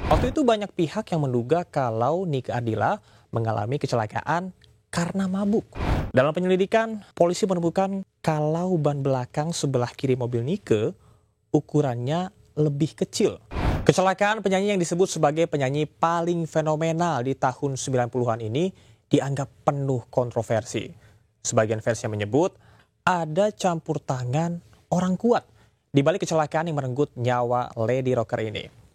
Waktu itu banyak pihak yang menduga kalau Nike Ardila mengalami kecelakaan karena mabuk. Dalam penyelidikan, polisi menemukan kalau ban belakang sebelah kiri mobil Nike ukurannya lebih kecil. Kecelakaan penyanyi yang disebut sebagai penyanyi paling fenomenal di tahun 90-an ini dianggap penuh kontroversi. Sebagian versi menyebut ada campur tangan orang kuat di balik kecelakaan yang merenggut nyawa Lady Rocker ini.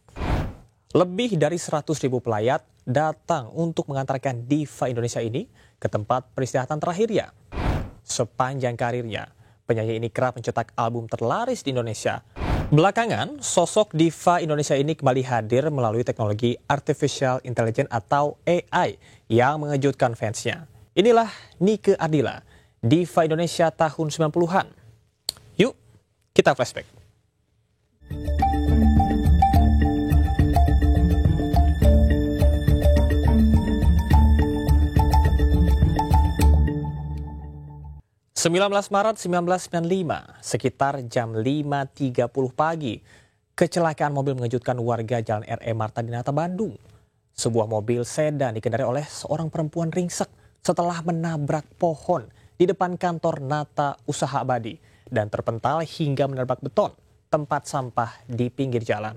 Lebih dari 100.000 pelayat datang untuk mengantarkan diva Indonesia ini ke tempat peristirahatan terakhirnya. Sepanjang karirnya, penyanyi ini kerap mencetak album terlaris di Indonesia. Belakangan, sosok diva Indonesia ini kembali hadir melalui teknologi Artificial Intelligence atau AI yang mengejutkan fansnya. Inilah Nike Ardila, diva Indonesia tahun 90-an. Yuk, kita flashback. Maret 1995, sekitar jam 5.30 pagi, kecelakaan mobil mengejutkan warga Jalan R.E. Marta Dinata, Bandung. Sebuah mobil sedan dikendarai oleh seorang perempuan ringsek setelah menabrak pohon di depan kantor Nata Usaha Abadi dan terpental hingga menerbang beton tempat sampah di pinggir jalan.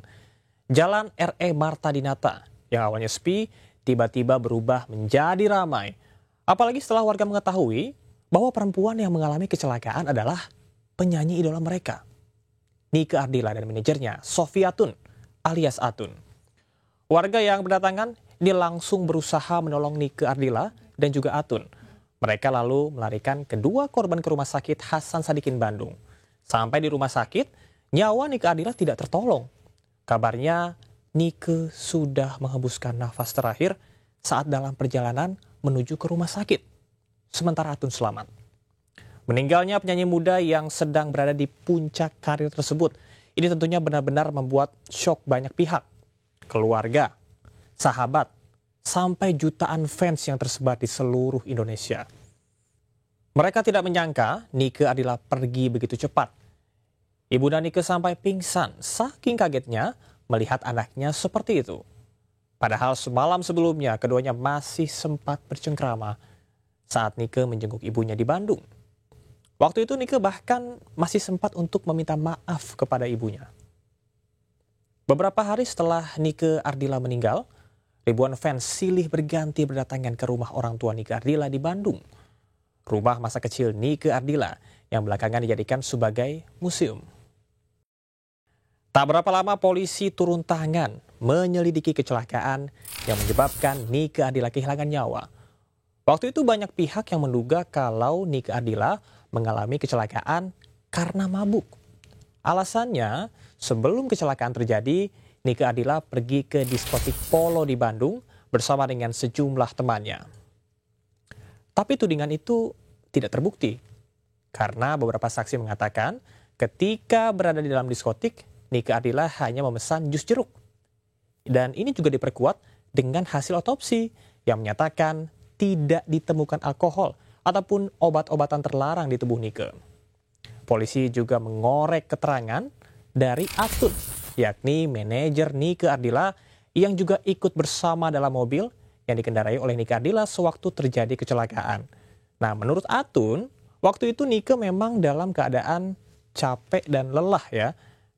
Jalan R.E. Marta Dinata yang awalnya sepi tiba-tiba berubah menjadi ramai. Apalagi setelah warga mengetahui bahwa perempuan yang mengalami kecelakaan adalah penyanyi idola mereka, Nike Ardila dan manajernya Sophie Atun alias Atun. Warga yang berdatangan ini langsung berusaha menolong Nike Ardila dan juga Atun. Mereka lalu melarikan kedua korban ke rumah sakit Hasan Sadikin Bandung. Sampai di rumah sakit, nyawa Nike Ardila tidak tertolong. Kabarnya Nike sudah menghembuskan nafas terakhir saat dalam perjalanan menuju ke rumah sakit. Sementara Atun selamat. Meninggalnya penyanyi muda yang sedang berada di puncak karir tersebut, ini tentunya benar-benar membuat syok banyak pihak. Keluarga, sahabat, sampai jutaan fans yang tersebar di seluruh Indonesia. Mereka tidak menyangka Nike Ardila pergi begitu cepat. Ibunda Nike sampai pingsan saking kagetnya melihat anaknya seperti itu. Padahal semalam sebelumnya keduanya masih sempat bercengkrama saat Nike menjenguk ibunya di Bandung. Waktu itu Nike bahkan masih sempat untuk meminta maaf kepada ibunya. Beberapa hari setelah Nike Ardila meninggal, ribuan fans silih berganti berdatangan ke rumah orang tua Nike Ardila di Bandung. Rumah masa kecil Nike Ardila yang belakangan dijadikan sebagai museum. Tak berapa lama polisi turun tangan menyelidiki kecelakaan yang menyebabkan Nike Ardila kehilangan nyawa. Waktu itu banyak pihak yang menduga kalau Nike Ardila mengalami kecelakaan karena mabuk. Alasannya, sebelum kecelakaan terjadi, Nike Ardila pergi ke diskotik Polo di Bandung bersama dengan sejumlah temannya. Tapi tudingan itu tidak terbukti, karena beberapa saksi mengatakan ketika berada di dalam diskotik, Nike Ardila hanya memesan jus jeruk. Dan ini juga diperkuat dengan hasil otopsi yang menyatakan tidak ditemukan alkohol ataupun obat-obatan terlarang di tubuh Nike. Polisi juga mengorek keterangan dari Atun, yakni manajer Nike Ardila yang juga ikut bersama dalam mobil yang dikendarai oleh Nike Ardila sewaktu terjadi kecelakaan. Nah, menurut Atun, waktu itu Nike memang dalam keadaan capek dan lelah ya.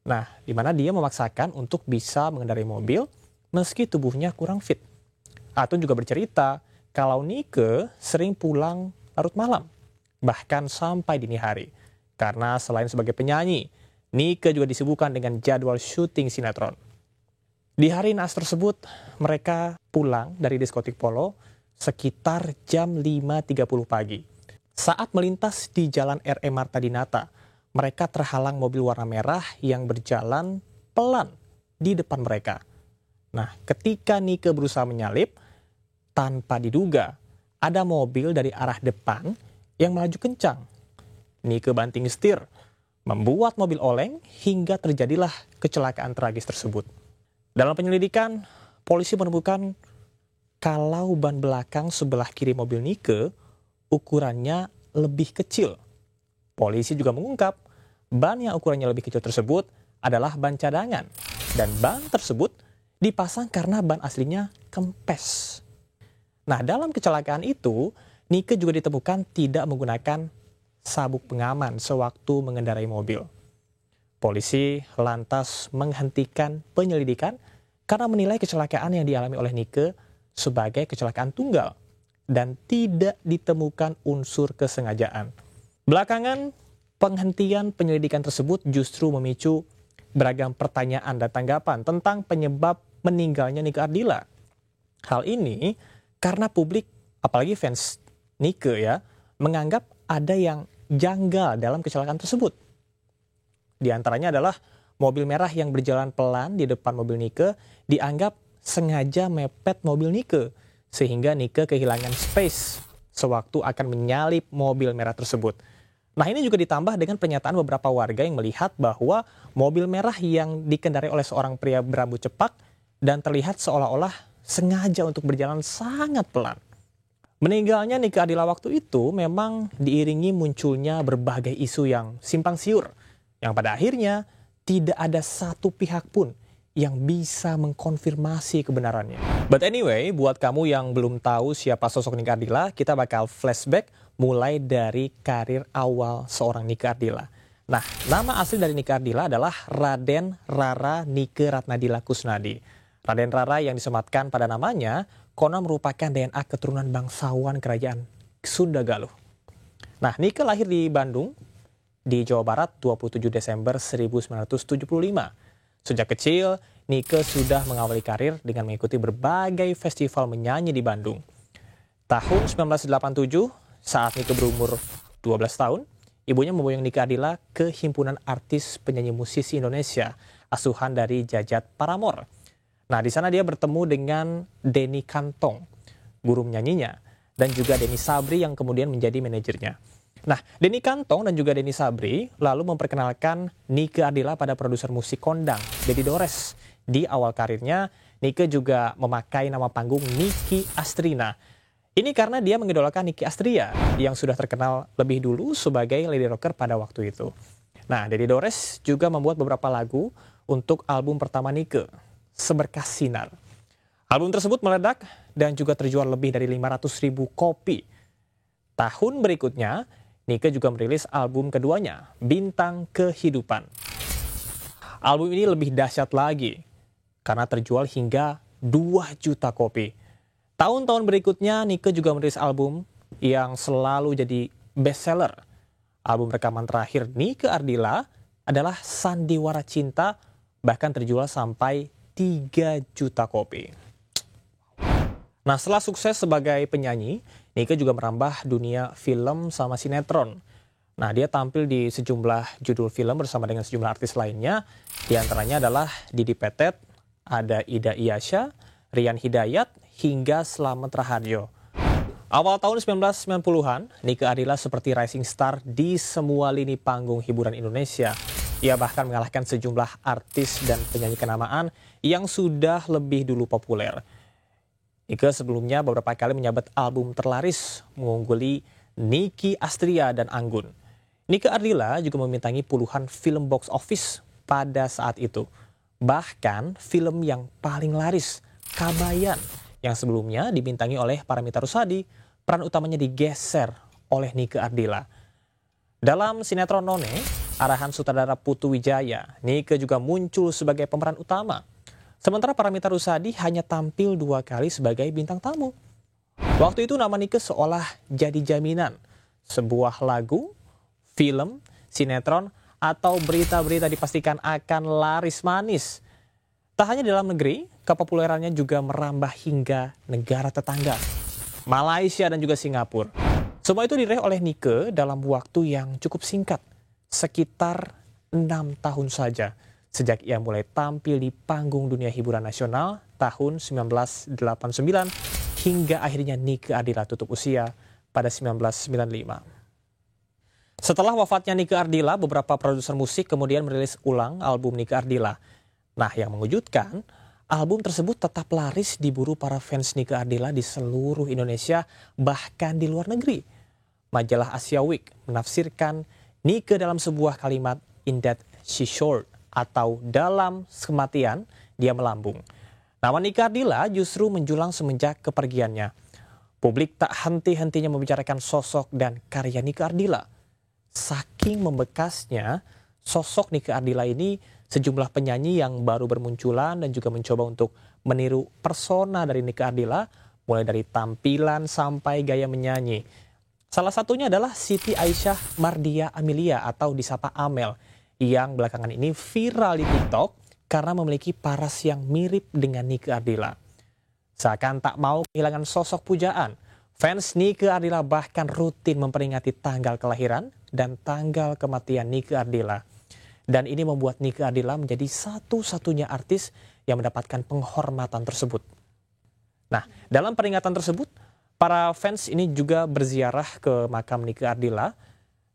Nah, di mana dia memaksakan untuk bisa mengendarai mobil meski tubuhnya kurang fit. Atun juga bercerita kalau Nike sering pulang larut malam, bahkan sampai dini hari. Karena selain sebagai penyanyi, Nike juga disibukkan dengan jadwal syuting sinetron. Di hari naas tersebut, mereka pulang dari diskotik Polo sekitar jam 5.30 pagi. Saat melintas di Jalan R.E. Marta Dinata, mereka terhalang mobil warna merah yang berjalan pelan di depan mereka. Nah, ketika Nike berusaha menyalip, tanpa diduga, ada mobil dari arah depan yang melaju kencang. Nike banting setir, membuat mobil oleng hingga terjadilah kecelakaan tragis tersebut. Dalam penyelidikan, polisi menemukan kalau ban belakang sebelah kiri mobil Nike ukurannya lebih kecil. Polisi juga mengungkap ban yang ukurannya lebih kecil tersebut adalah ban cadangan dan ban tersebut dipasang karena ban aslinya kempes. Nah, dalam kecelakaan itu, Nike juga ditemukan tidak menggunakan sabuk pengaman sewaktu mengendarai mobil. Polisi lantas menghentikan penyelidikan karena menilai kecelakaan yang dialami oleh Nike sebagai kecelakaan tunggal dan tidak ditemukan unsur kesengajaan. Belakangan, penghentian penyelidikan tersebut justru memicu beragam pertanyaan dan tanggapan tentang penyebab meninggalnya Nike Ardilla. Hal ini karena publik, apalagi fans Nike ya, menganggap ada yang janggal dalam kecelakaan tersebut. Di antaranya adalah mobil merah yang berjalan pelan di depan mobil Nike dianggap sengaja mepet mobil Nike, sehingga Nike kehilangan space sewaktu akan menyalip mobil merah tersebut. Nah, ini juga ditambah dengan pernyataan beberapa warga yang melihat bahwa mobil merah yang dikendarai oleh seorang pria berambut cepak dan terlihat seolah-olah sengaja untuk berjalan sangat pelan. Meninggalnya Nike Ardilla waktu itu memang diiringi munculnya berbagai isu yang simpang siur, yang pada akhirnya tidak ada satu pihak pun yang bisa mengkonfirmasi kebenarannya. But anyway, buat kamu yang belum tahu siapa sosok Nike Ardilla, kita bakal flashback mulai dari karir awal seorang Nike Ardilla. Nah, nama asli dari Nike Ardilla adalah Raden Rara Nike Ratnadilla Kusnadi. Raden Rara yang disematkan pada namanya konon merupakan DNA keturunan bangsawan kerajaan Sunda Galuh. Nah, Nike lahir di Bandung, di Jawa Barat 27 Desember 1975. Sejak kecil, Nike sudah mengawali karir dengan mengikuti berbagai festival menyanyi di Bandung. Tahun 1987, saat Nike berumur 12 tahun, ibunya memboyong Nike Ardilla ke Himpunan Artis Penyanyi Musisi Indonesia, asuhan dari Jajat Paramore. Nah, di sana dia bertemu dengan Denny Kantong, guru menyanyinya, dan juga Denny Sabri yang kemudian menjadi manajernya. Nah, Denny Kantong dan juga Denny Sabri lalu memperkenalkan Nike Ardilla pada produser musik kondang, Dedi Dores. Di awal karirnya, Nike juga memakai nama panggung Niki Astrina. Ini karena dia mengidolakan Nicky Astria yang sudah terkenal lebih dulu sebagai lady rocker pada waktu itu. Nah, Dedi Dores juga membuat beberapa lagu untuk album pertama Nike, Seberkas Sinar. Album tersebut meledak dan juga terjual lebih dari 500.000 kopi. Tahun berikutnya, Nike juga merilis album keduanya, Bintang Kehidupan. Album ini lebih dahsyat lagi karena terjual hingga 2 juta kopi. Tahun-tahun berikutnya, Nike juga merilis album yang selalu jadi bestseller. Album rekaman terakhir Nike Ardilla adalah Sandiwara Cinta, bahkan terjual sampai 3 juta kopi. Nah, setelah sukses sebagai penyanyi, Nike juga merambah dunia film sama sinetron. Nah, dia tampil di sejumlah judul film bersama dengan sejumlah artis lainnya. Di antaranya adalah Didi Petet, ada Ida Iyasya, Rian Hidayat, hingga Slamet Raharjo. Awal tahun 1990-an, Nike Ardilla seperti rising star di semua lini panggung hiburan Indonesia. Ia bahkan mengalahkan sejumlah artis dan penyanyi kenamaan yang sudah lebih dulu populer. Nike sebelumnya beberapa kali menyabet album terlaris, mengungguli Nicky Astria dan Anggun. Nike Ardilla juga membintangi puluhan film box office pada saat itu. Bahkan film yang paling laris, Kabayan, yang sebelumnya dibintangi oleh Paramitha Rusady, peran utamanya digeser oleh Nike Ardilla. Dalam sinetron None, arahan sutradara Putu Wijaya, Nike juga muncul sebagai pemeran utama. Sementara Paramitha Rusady hanya tampil 2 kali sebagai bintang tamu. Waktu itu nama Nike seolah jadi jaminan. Sebuah lagu, film, sinetron, atau berita-berita dipastikan akan laris manis. Tak hanya di dalam negeri, kepopulerannya juga merambah hingga negara tetangga, Malaysia dan juga Singapura. Semua itu diraih oleh Nike dalam waktu yang cukup singkat, sekitar 6 tahun saja, sejak ia mulai tampil di panggung dunia hiburan nasional tahun 1989 hingga akhirnya Nike Ardilla tutup usia pada 1995. Setelah wafatnya Nike Ardilla, beberapa produser musik kemudian merilis ulang album Nike Ardilla. Nah, yang mengejutkan, album tersebut tetap laris diburu para fans Nike Ardilla di seluruh Indonesia, bahkan di luar negeri. Majalah Asia Week menafsirkan Nike dalam sebuah kalimat "In that she soared" atau dalam kematian dia melambung. Nama Nike Ardila justru menjulang semenjak kepergiannya. Publik tak henti-hentinya membicarakan sosok dan karya Nike Ardila. Saking membekasnya, sosok Nike Ardila ini sejumlah penyanyi yang baru bermunculan dan juga mencoba untuk meniru persona dari Nike Ardila, mulai dari tampilan sampai gaya menyanyi. Salah satunya adalah Siti Aisyah Mardia Amelia atau disapa Amel, yang belakangan ini viral di TikTok karena memiliki paras yang mirip dengan Nike Ardila. Seakan tak mau kehilangan sosok pujaan, fans Nike Ardila bahkan rutin memperingati tanggal kelahiran dan tanggal kematian Nike Ardila. Dan ini membuat Nike Ardila menjadi satu-satunya artis yang mendapatkan penghormatan tersebut. Nah, dalam peringatan tersebut, para fans ini juga berziarah ke makam Nike Ardila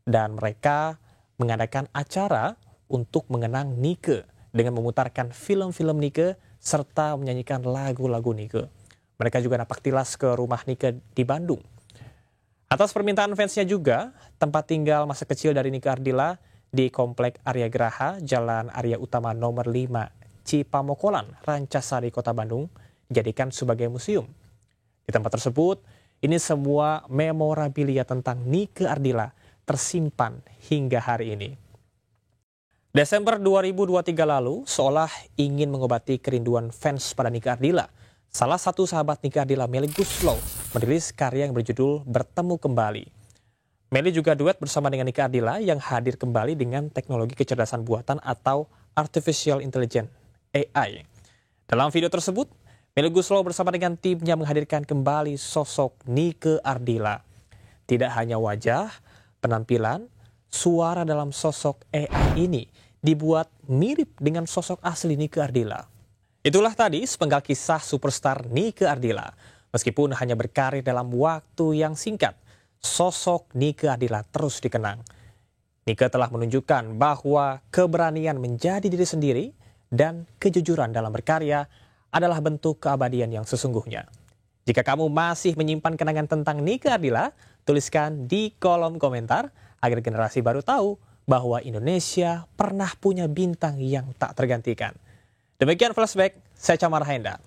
dan mereka mengadakan acara untuk mengenang Nike dengan memutarkan film-film Nike serta menyanyikan lagu-lagu Nike. Mereka juga napak tilas ke rumah Nike di Bandung. Atas permintaan fansnya juga, tempat tinggal masa kecil dari Nike Ardila di Komplek Arya Graha, Jalan Arya Utama nomor 5, Cipamokolan, Rancasari, Kota Bandung, dijadikan sebagai museum. Di tempat tersebut, ini semua memorabilia tentang Nike Ardila tersimpan hingga hari ini. Desember 2023 lalu, seolah ingin mengobati kerinduan fans pada Nike Ardila, salah satu sahabat Nike Ardila, Melly Goeslaw, merilis karya yang berjudul Bertemu Kembali. Melly juga duet bersama dengan Nike Ardila yang hadir kembali dengan teknologi kecerdasan buatan atau Artificial Intelligence (AI). Dalam video tersebut, Melly Goeslaw bersama dengan timnya menghadirkan kembali sosok Nike Ardila. Tidak hanya wajah, penampilan, suara dalam sosok AI ini dibuat mirip dengan sosok asli Nike Ardila. Itulah tadi sepenggal kisah superstar Nike Ardila. Meskipun hanya berkarir dalam waktu yang singkat, sosok Nike Ardila terus dikenang. Nike telah menunjukkan bahwa keberanian menjadi diri sendiri dan kejujuran dalam berkarya adalah bentuk keabadian yang sesungguhnya. Jika kamu masih menyimpan kenangan tentang Nike Ardila, tuliskan di kolom komentar agar generasi baru tahu bahwa Indonesia pernah punya bintang yang tak tergantikan. Demikian flashback, saya Camar Haenda.